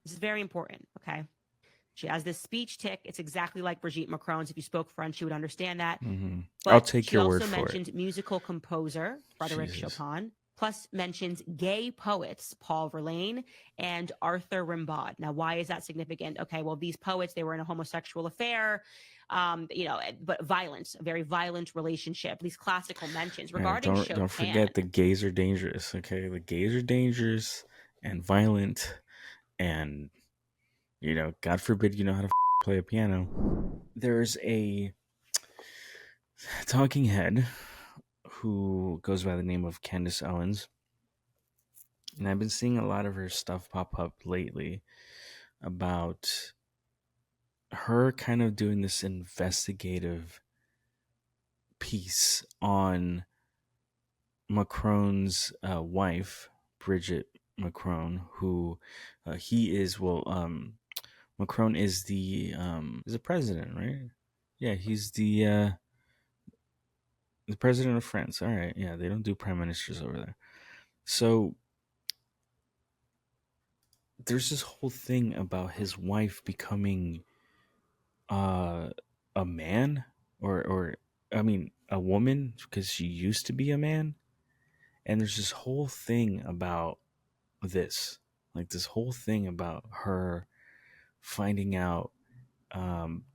This is very important, okay? She has this speech tick. It's exactly like Brigitte Macron's. If you spoke French, you would understand that. I'll But take she your word also for it. mentioned musical composer Frédéric Jesus. Chopin, plus mentions gay poets Paul Verlaine and Arthur Rimbaud. Now, why is that significant? Okay, well, these poets, they were in a homosexual affair, but violence, a very violent relationship. These classical mentions regarding Chopin. Don't forget the gays are dangerous. Okay, the gays are dangerous and violent, and God forbid you know how to play a piano. There's a talking head who goes by the name of Candace Owens, and I've been seeing a lot of her stuff pop up lately about her kind of doing this investigative piece on Macron's wife, Brigitte Macron, who he is. Macron is the president, right? Yeah, he's the president of France. All right, yeah, they don't do prime ministers over there. So there's this whole thing about his wife becoming a man, or I mean a woman, because she used to be a man. And there's this whole thing about this, like this whole thing about her finding out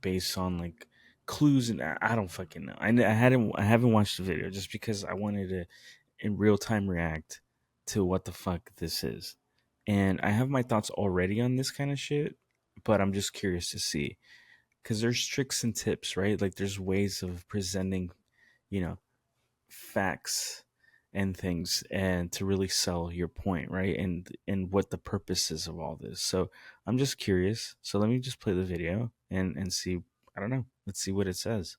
based on like clues, and I don't fucking know. I haven't watched the video just because I wanted to in real time react to what the fuck this is. And I have my thoughts already on this kind of shit, but I'm just curious to see, because there's tricks and tips, right? Like there's ways of presenting, facts and things, and to really sell your point, right? And what the purpose is of all this. So I'm just curious. So let me just play the video and see. I don't know. Let's see what it says.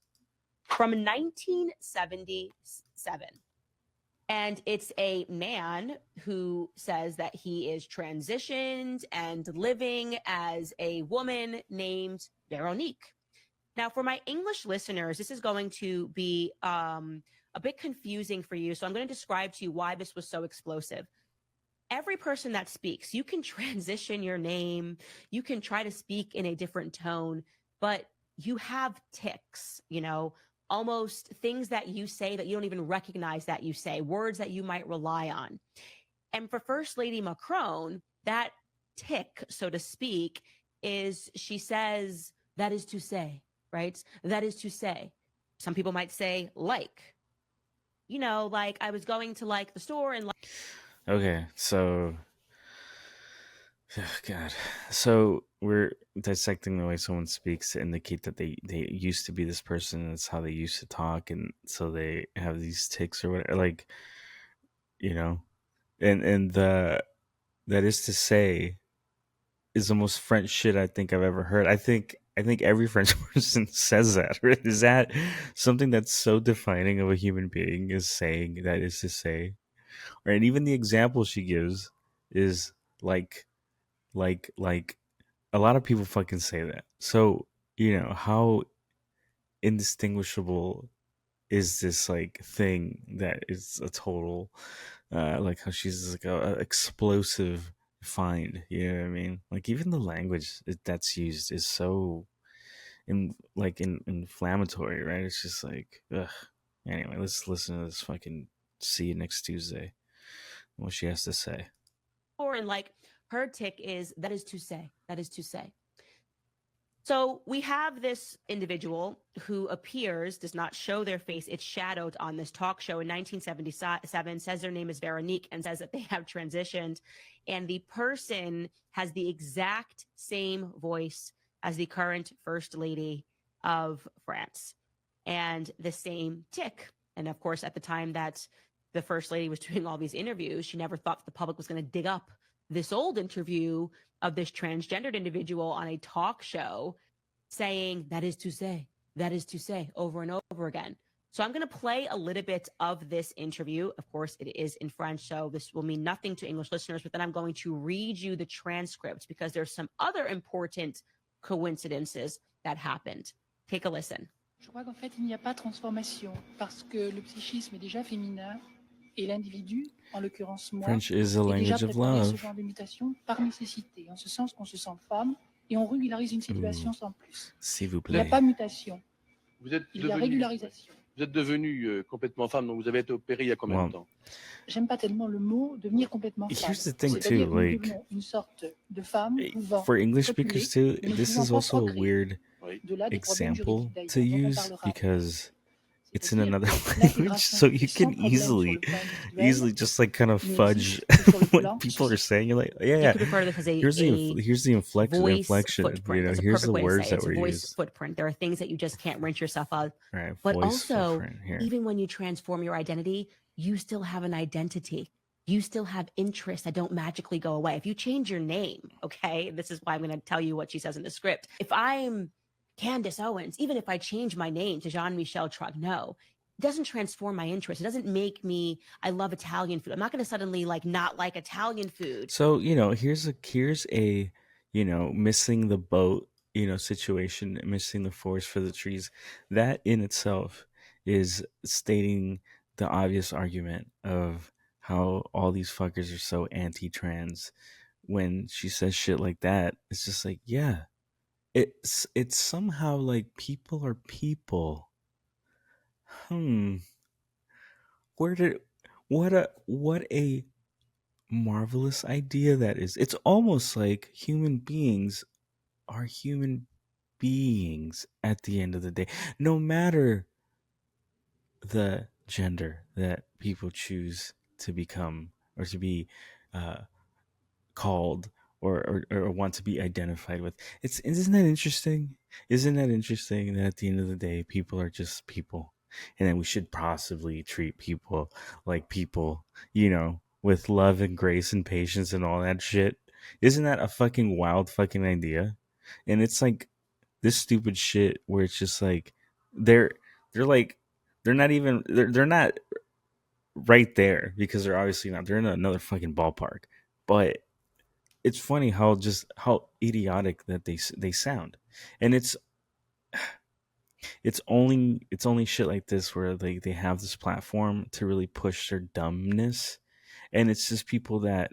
From 1977. And it's a man who says that he is transitioned and living as a woman named Veronique. Now, for my English listeners, this is going to be a bit confusing for you. So I'm going to describe to you why this was so explosive. Every person that speaks, you can transition your name, you can try to speak in a different tone, but you have tics, almost things that you say that you don't even recognize that you say, words that you might rely on. And for First Lady Macron, that tic, so to speak, is she says, that is to say, right? That is to say. Some people might say, like I was going to the store and Okay, so oh God. So we're dissecting the way someone speaks to indicate that they used to be this person, and it's how they used to talk, and so they have these tics or whatever, like, and that is to say is the most French shit I think I've ever heard. I think every French person says that. Right? Is that something that's so defining of a human being, is saying that is to say? Right? And even the example she gives is like a lot of people fucking say that. So, how indistinguishable is this like thing that is a total like how she's like a explosive find, you know what I mean? Like even the language that's used is so inflammatory, right? It's just like ugh. Anyway, let's listen to this fucking see you next Tuesday, what she has to say. or in her tick is that is to say, that is to say. So we have this individual who appears, does not show their face. It's shadowed on this talk show in 1977, says their name is Veronique, and says that they have transitioned. And the person has the exact same voice as the current First Lady of France and the same tick. And of course, at the time that the First Lady was doing all these interviews, she never thought that the public was going to dig up this old interview of this transgendered individual on a talk show saying that is to say over and over again. So I'm going to play a little bit of this interview. Of course, it is in French, so this will mean nothing to English listeners, but then I'm going to read you the transcript because there's some other important coincidences that happened. Take a listen. Je crois qu'en fait, il n'y a pas transformation parce que le psychisme est déjà féminin Et l'individu, en l'occurrence moi, French is a est déjà language of préparé à ce love. genre de mutation par nécessité, en ce sens qu'on se sent femme et on régularise une situation sans plus. S'il vous Il n'y a plaît. pas mutation, Vous êtes il y a devenu, régularisation. vous êtes devenu complètement femme, donc vous avez été opéré il y a combien de temps? J'aime pas tellement le mot devenir complètement femme. Here's the thing C'est-à-dire too, que nous like devenons une sorte de femme pouvant for English copuler, speakers too, mais ne this pouvant is pas also a procréer. weird Oui. De là des problèmes example juridiques to d'ailleurs, dont on use parlera après. because it's in C'est-à-dire another que language, l'intégration so you est sans can problème sur easily le plan individuel, just like kind of mais fudge existe que sur le what plan people are social. saying. You're like, You yeah, could refer to this as here's the voice inflection. footprint. That's a Here's perfect the way to words say it. that It's a were voice used. footprint. There are things that you just can't rinse yourself of. Right, But voice also, footprint here. even when you transform your identity, you still have an identity. You still have interests that don't magically go away. If you change your name, okay, this is why I'm going to tell you what she says in the script. If I'm Candace Owens, even if I change my name to Jean-Michel Trogneau, it doesn't transform my interest. It doesn't make me, I love Italian food. I'm not going to suddenly like not like Italian food. So, here's a missing the boat, situation, missing the forest for the trees. That in itself is stating the obvious argument of how all these fuckers are so anti-trans. When she says shit like that, it's just like, yeah, it's somehow like people are people. Where did what a marvelous idea that is. It's almost like human beings are human beings at the end of the day, no matter the gender that people choose to become or to be called or want to be identified with. Isn't that interesting? Isn't that interesting that at the end of the day, people are just people, and then we should possibly treat people like people, with love and grace and patience and all that shit. Isn't that a fucking wild fucking idea? And it's like this stupid shit where it's just like they're like they're not even they're not right there because they're obviously not. They're in another fucking ballpark, but it's funny how idiotic that they sound, and it's only shit like this where they have this platform to really push their dumbness, and it's just people that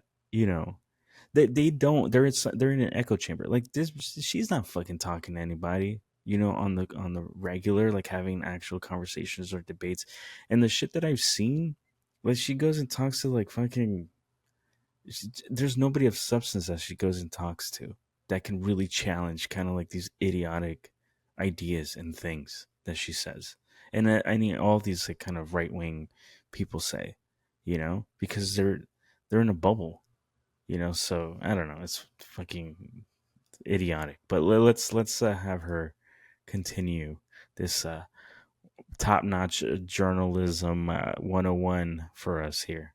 they don't they're in an echo chamber like this. She's not fucking talking to anybody, on the regular, like having actual conversations or debates. And the shit that I've seen, like she goes and talks to like fucking there's nobody of substance that she goes and talks to that can really challenge kind of like these idiotic ideas and things that she says. And I mean, all these like kind of right wing people say, because they're in a bubble, So I don't know. It's fucking idiotic. But let's have her continue this top notch journalism 101 for us here.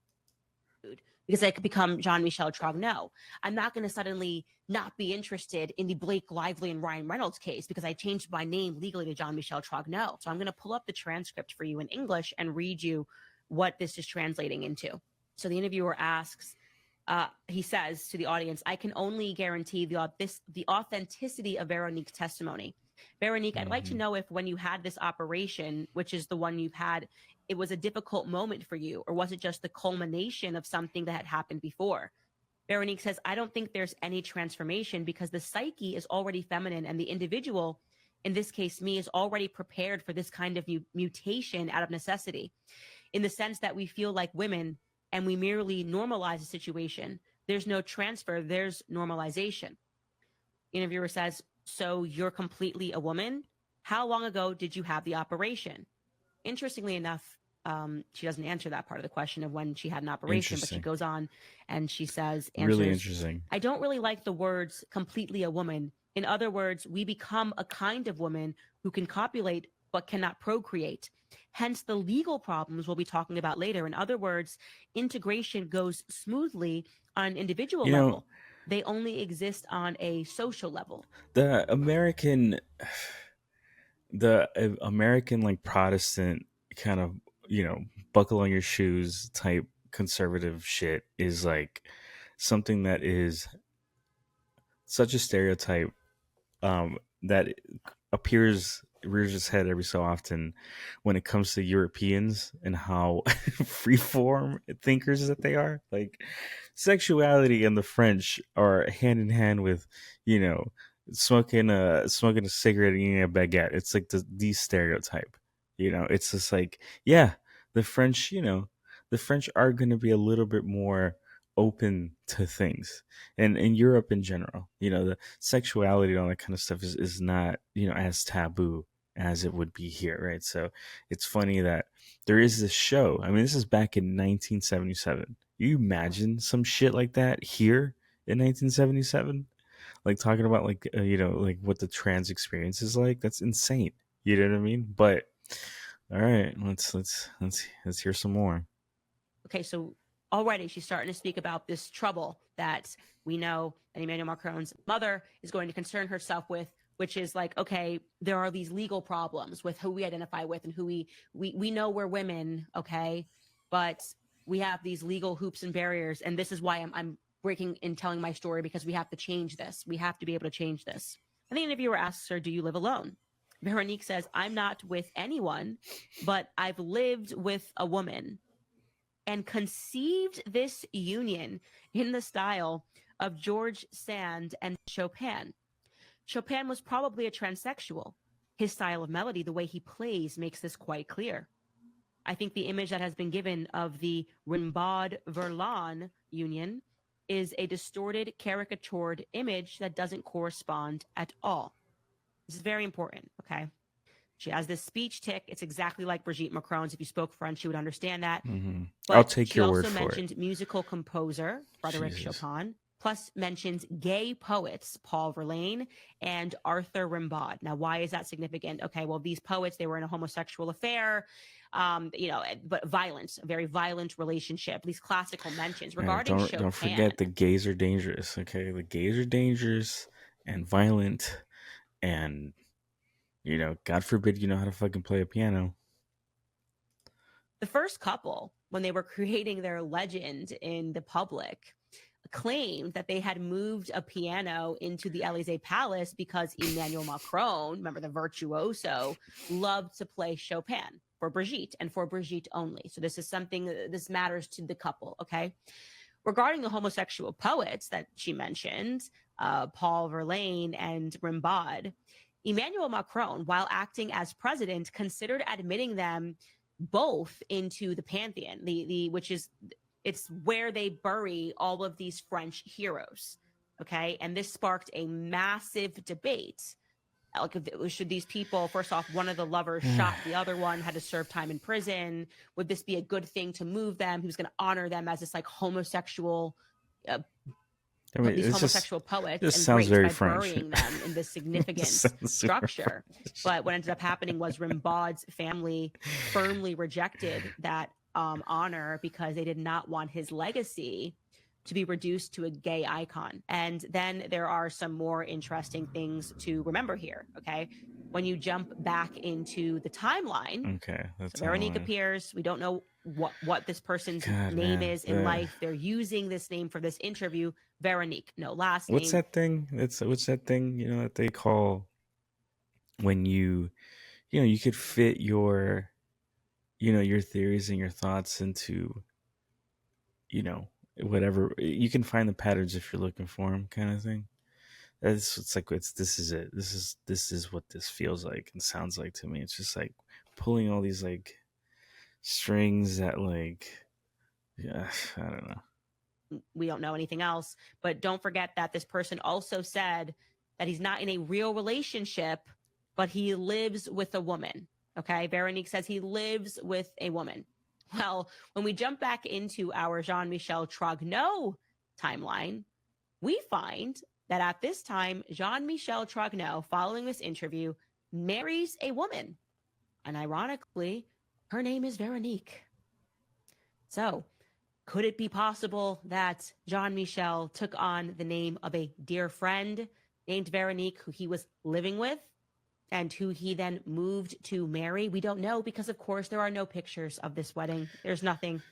Because I could become Jean-Michel Trogneau. I'm not going to suddenly not be interested in the Blake Lively and Ryan Reynolds case because I changed my name legally to Jean-Michel Trogneau. So I'm going to pull up the transcript for you in English and read you what this is translating into. So the interviewer asks, he says to the audience, I can only guarantee the authenticity of Veronique's testimony. Veronique, I'd like to know if when you had this operation, which is the one you've had, it was a difficult moment for you, or was it just the culmination of something that had happened before? Veronique says, I don't think there's any transformation because the psyche is already feminine and the individual, in this case, me, is already prepared for this kind of mutation out of necessity, in the sense that we feel like women and we merely normalize the situation. There's no transfer, there's normalization. Interviewer says, so you're completely a woman? How long ago did you have the operation? Interestingly enough, she doesn't answer that part of the question of when she had an operation, but she goes on and she says, really interesting. I don't really like the words completely a woman. In other words, we become a kind of woman who can copulate but cannot procreate. Hence the legal problems we'll be talking about later. In other words, integration goes smoothly on an individual level. They only exist on a social level. The American like Protestant kind of, buckle on your shoes type conservative shit is like something that is such a stereotype that appears rears its head every so often when it comes to Europeans and how freeform thinkers that they are. Like, sexuality and the French are hand in hand with, you know, smoking a cigarette and eating a baguette. It's like the stereotype. You know, it's just like, yeah, the French, you know, the French are going to be a little bit more open to things, and in Europe in general, you know, the sexuality and all that kind of stuff is not, you know, as taboo as it would be here, right? So it's funny that there is this show. I mean, this is back in 1977. You imagine some shit like that here in 1977, like talking about like you know, like what the trans experience is like. That's insane. You know what I mean? But all right, let's hear some more. Okay, so already she's starting to speak about this trouble that we know that Emmanuel Macron's mother is going to concern herself with, which is like, okay, there are these legal problems with who we identify with and who we know we're women, okay, but we have these legal hoops and barriers, and this is why I'm breaking and telling my story, because we have to change this. We have to be able to change this. And the interviewer asks her, "Do you live alone?" Veronique says, "I'm not with anyone, but I've lived with a woman and conceived this union in the style of George Sand and Chopin. Chopin was probably a transsexual. His style of melody, the way he plays, makes this quite clear. I think the image that has been given of the Rimbaud-Verlaine union is a distorted, caricatured image that doesn't correspond at all." This is very important, okay? She has this speech tick. It's exactly like Brigitte Macron's. If you spoke French, you would understand that. Mm-hmm. But I'll take she your also word for mentioned it. musical composer Frédéric Jesus. Chopin, plus mentions gay poets Paul Verlaine and Arthur Rimbaud. Now, why is that significant? Okay, well, these poets, they were in a homosexual affair, you know, but violent, a very violent relationship. These classical mentions regarding Chopin. Don't forget the gays are dangerous. Okay, the gays are dangerous and violent, and you know, God forbid you know how to fucking play a piano. The first couple, when they were creating their legend in the public, claimed that they had moved a piano into the Élysée Palace because Emmanuel Macron, remember the virtuoso, loved to play Chopin for Brigitte and for Brigitte only. So this is something, this matters to the couple, okay? Regarding the homosexual poets that she mentioned, Paul Verlaine and Rimbaud, Emmanuel Macron, while acting as president, considered admitting them both into the pantheon, which is, it's where they bury all of these French heroes. Okay. And this sparked a massive debate. Like, should these people, first off, one of the lovers shot the other one, had to serve time in prison. Would this be a good thing to move them? He was going to honor them as this like homosexual, I mean, these homosexual poets, this and sounds very by French. burying them in this significant structure. But what ended up happening was Rimbaud's family firmly rejected that honor because they did not want his legacy to be reduced to a gay icon. And then there are some more interesting things to remember here, okay? When you jump back into the timeline, okay, so Veronique appears. We don't know what this person's name is in life. They're using this name for this interview. Veronique, no last name. What's that thing? What's that thing, you know, that they call when you know, you could fit your, you know, your theories and your thoughts into, you know, whatever. You can find the patterns if you're looking for them, kind of thing. It's like, this is it. This is what this feels like and sounds like to me. It's just like pulling all these like strings that like, yeah, I don't know. We don't know anything else, but don't forget that this person also said that he's not in a real relationship, but he lives with a woman. Okay. Veronique says he lives with a woman. Well, when we jump back into our Jean-Michel Trogneau timeline, we find that at this time, Jean-Michel Trogneau, following this interview, marries a woman. And ironically, her name is Veronique. So could it be possible that Jean-Michel took on the name of a dear friend named Veronique, who he was living with and who he then moved to marry? We don't know, because of course there are no pictures of this wedding. There's nothing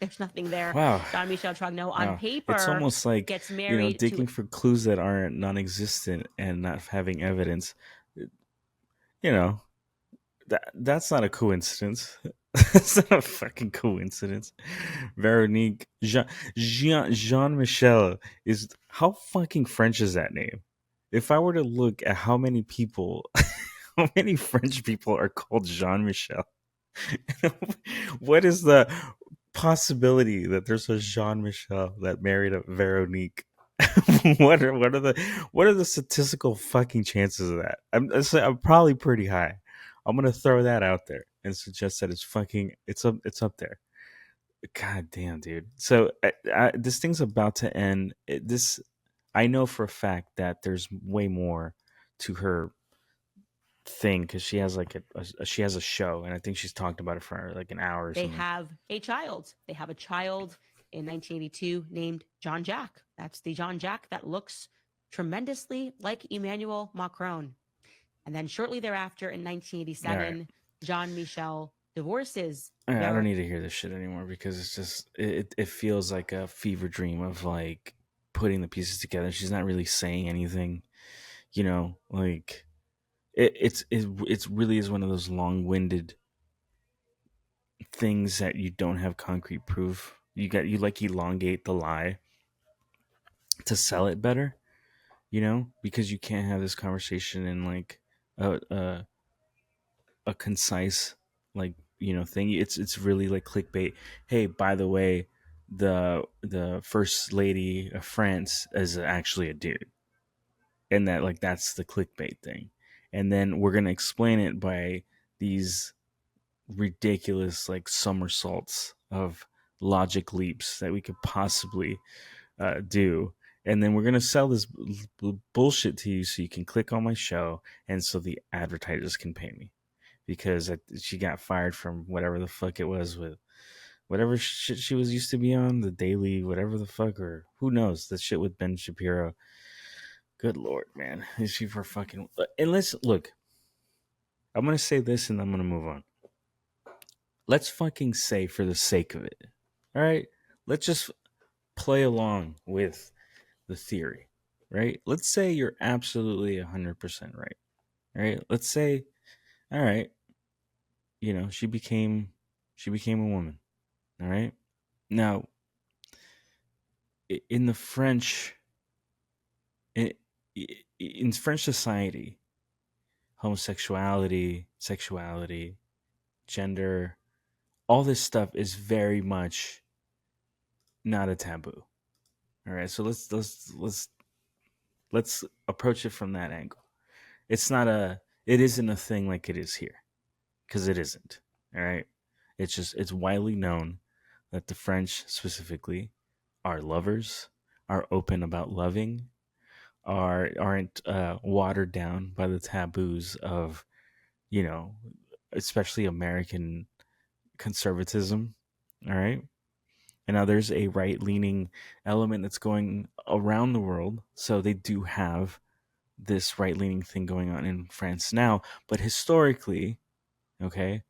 there. Wow. Jean-Michel Trogneau on paper, it's almost like, gets you know, married digging for clues that aren't non-existent and not having evidence. You know, That's not a coincidence. That's not a fucking coincidence. Veronique Jean Michel is how fucking French is that name? If I were to look at how many people, how many French people are called Jean Michel, what is the possibility that there's a Jean Michel that married a Veronique? What are the statistical fucking chances of that? I'm probably pretty high. I'm gonna throw that out there and suggest that it's up there. God damn, dude. So this thing's about to end. This I know for a fact that there's way more to her thing because she has like she has a show, and I think she's talked about it for like an hour or They something. have a child. They have a child in 1982 named Jean Jacques. That's the Jean Jacques that looks tremendously like Emmanuel Macron. And then shortly thereafter, in 1987, Jean Michel divorces. I don't need to hear this shit anymore because it's just it feels like a fever dream of like putting the pieces together. She's not really saying anything, you know, like it really is one of those long-winded things that you don't have concrete proof. You like elongate the lie to sell it better, you know, because you can't have this conversation in like a concise like thing. It's really like clickbait. Hey, by the way, the first lady of France is actually a dude, and that like that's the clickbait thing, and then we're gonna explain it by these ridiculous like somersaults of logic leaps that we could possibly do, and then we're gonna sell this bullshit to you so you can click on my show and so the advertisers can pay me because she got fired from whatever the fuck it was with whatever shit she was used to be on, the Daily, whatever the fuck, or who knows, the shit with Ben Shapiro. Good Lord, man. Is she for fucking... And let's... Look, I'm going to say this and I'm going to move on. Let's fucking say for the sake of it. All right? Let's just play along with the theory, right? Let's say you're absolutely 100% right. All right? Let's say, all right, she became a woman. All right. Now, in the French, in French society, homosexuality, sexuality, gender, all this stuff is very much not a taboo. All right. So let's approach it from that angle. It isn't a thing like it is here, because it isn't. All right. It's widely known that the French specifically are lovers, are open about loving, aren't watered down by the taboos of, especially American conservatism. All right. And now there's a right leaning element that's going around the world. So they do have this right leaning thing going on in France now. But historically, okay,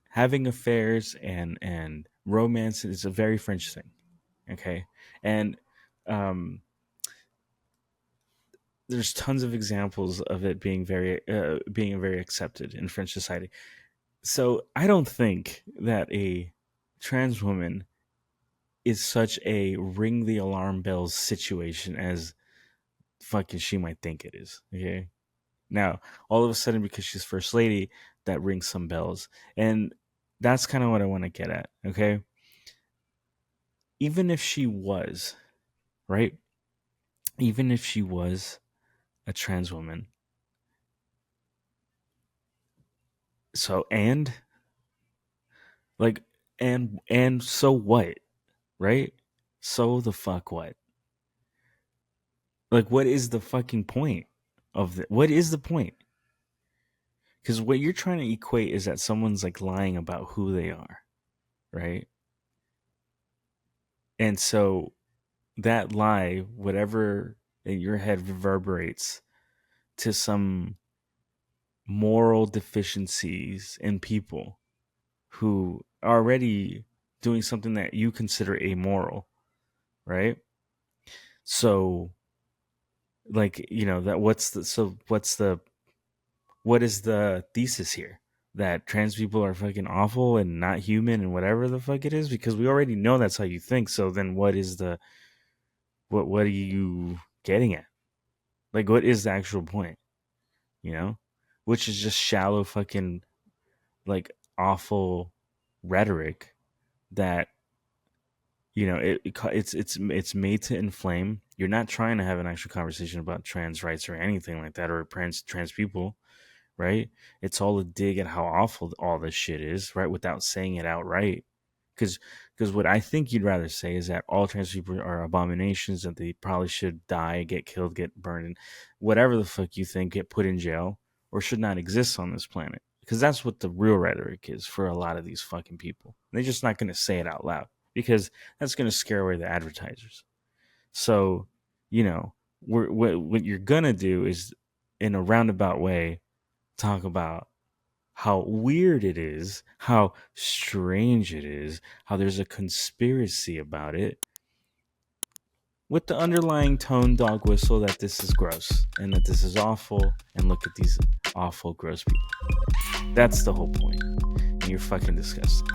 having affairs and romance is a very French thing. Okay. And there's tons of examples of it being very accepted in French society. So I don't think that a trans woman is such a ring the alarm bells situation as fucking she might think it is. Okay. Now, all of a sudden, because she's first lady, that rings some bells. And that's kind of what I want to get at. Okay. Even if she was, right? Even if she was a trans woman. So, and so what? Right? So the fuck what? Like, what is the fucking point of it? What is the point? Because what you're trying to equate is that someone's like lying about who they are, right? And so that lie, whatever in your head reverberates to some moral deficiencies in people who are already doing something that you consider amoral, right? So, like, what's the what is the thesis here? That trans people are fucking awful and not human and whatever the fuck it is? Because we already know that's how you think. So then what is the what are you getting at? Like, what is the actual point? You know? Which is just shallow fucking like awful rhetoric that, you know, it's made to inflame. You're not trying to have an actual conversation about trans rights or anything like that, or trans people, right? It's all a dig at how awful all this shit is, right? Without saying it outright. Because what I think you'd rather say is that all trans people are abominations, that they probably should die, get killed, get burned, and whatever the fuck you think, get put in jail, or should not exist on this planet. Because that's what the real rhetoric is for a lot of these fucking people. They're just not going to say it out loud because that's going to scare away the advertisers. So, you know, what you're going to do is, in a roundabout way, talk about how weird it is, how strange it is, how there's a conspiracy about it, with the underlying tone dog whistle that this is gross and that this is awful, and look at these awful, gross people. That's the whole point. And you're fucking disgusting.